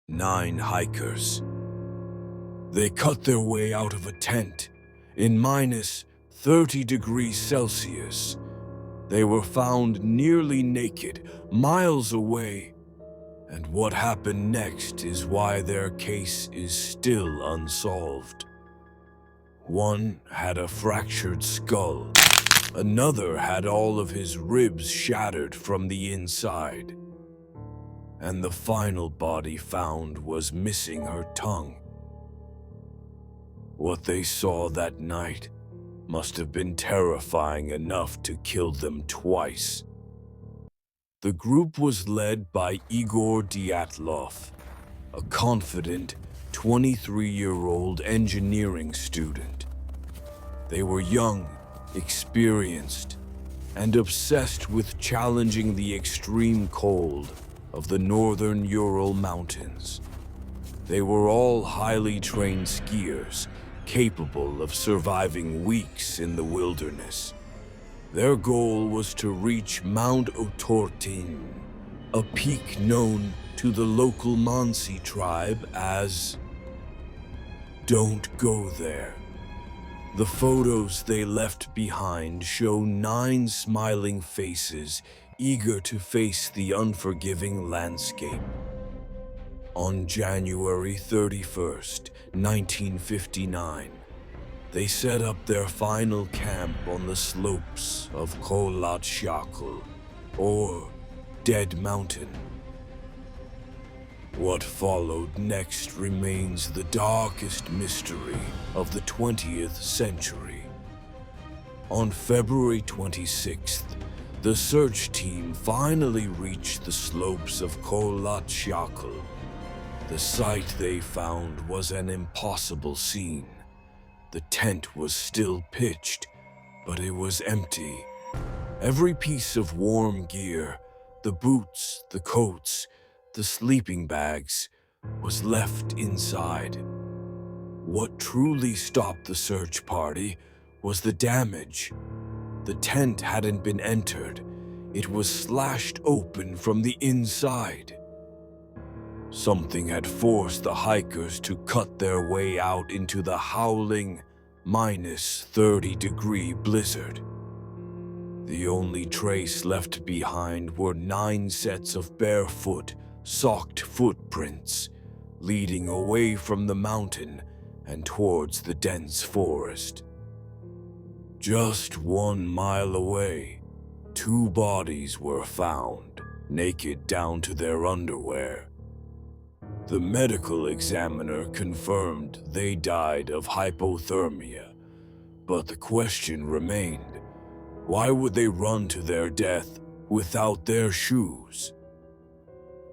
9 hikers. They cut their way out of a tent in minus 30 degrees Celsius. They were found nearly naked, miles away. And what happened next is why their case is still unsolved. One had a fractured skull. Another had all of his ribs shattered from the inside. And the final body found was missing her tongue. What they saw that night must have been terrifying enough to kill them twice. The group was led by Igor Dyatlov, a confident 23-year-old engineering student. They were young, experienced, and obsessed with challenging the extreme cold of the northern Ural Mountains. They were all highly trained skiers, capable of surviving weeks in the wilderness. Their goal was to reach Mount Otortin, a peak known to the local Mansi tribe as Don't Go There. The photos they left behind show 9 smiling faces eager to face the unforgiving landscape. On January 31st, 1959, they set up their final camp on the slopes of Kolatshakul, or Dead Mountain. What followed next remains the darkest mystery of the 20th century. On February 26th, the search team finally reached the slopes of Kolatshakul. The site they found was an impossible scene. The tent was still pitched, but it was empty. Every piece of warm gear, the boots, the coats, the sleeping bags, was left inside. What truly stopped the search party was the damage. The tent hadn't been entered. It was slashed open from the inside. Something had forced the hikers to cut their way out into the howling, minus 30-degree blizzard. The only trace left behind were 9 sets of barefoot, socked footprints, leading away from the mountain and towards the dense forest. Just 1 mile away, 2 bodies were found, naked down to their underwear. The medical examiner confirmed they died of hypothermia, but the question remained, why would they run to their death without their shoes?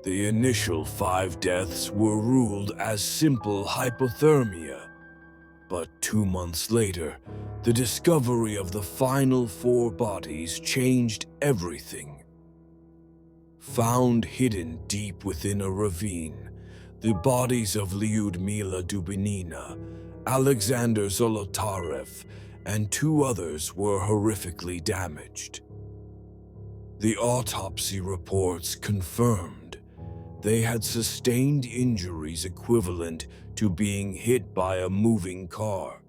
The initial 5 deaths were ruled as simple hypothermia, but 2 months later, the discovery of the final 4 bodies changed everything. Found hidden deep within a ravine, the bodies of Lyudmila Dubinina, Alexander Zolotarev, and 2 others were horrifically damaged. The autopsy reports confirmed they had sustained injuries equivalent to being hit by a moving car.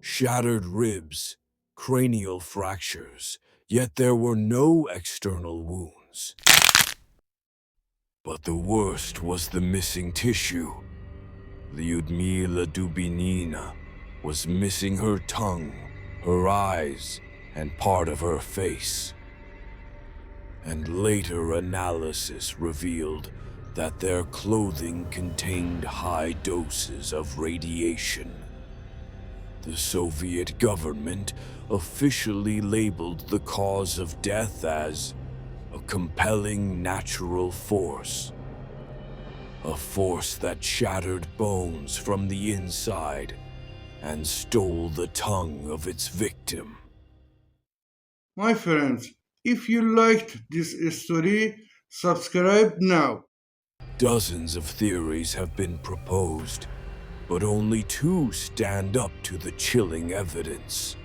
Shattered ribs, cranial fractures, yet there were no external wounds. But the worst was the missing tissue. Lyudmila Dubinina was missing her tongue, her eyes, and part of her face. And later analysis revealed that their clothing contained high doses of radiation. The Soviet government officially labeled the cause of death as a compelling natural force. A force that shattered bones from the inside and stole the tongue of its victim. My friends, if you liked this story, subscribe now. Dozens of theories have been proposed, but only 2 stand up to the chilling evidence.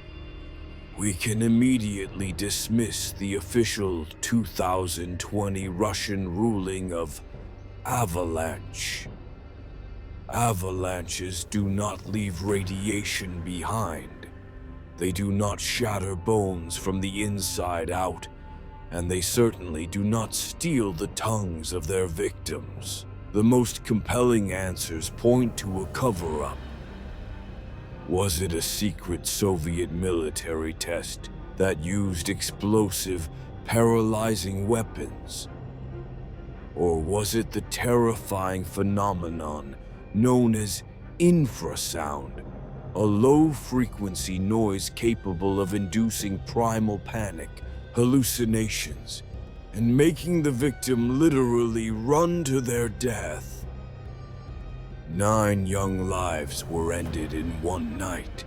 We can immediately dismiss the official 2020 Russian ruling of avalanche. Avalanches do not leave radiation behind. They do not shatter bones from the inside out, and they certainly do not steal the tongues of their victims. The most compelling answers point to a cover-up. Was it a secret Soviet military test that used explosive, paralyzing weapons? Or was it the terrifying phenomenon known as infrasound, a low-frequency noise capable of inducing primal panic, hallucinations, and making the victim literally run to their death? 9 young lives were ended in one night.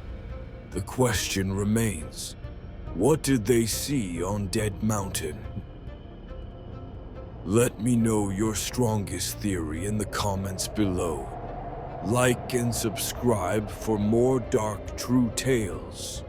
The question remains, what did they see on Dead Mountain? Let me know your strongest theory in the comments below. Like and subscribe for more dark true tales.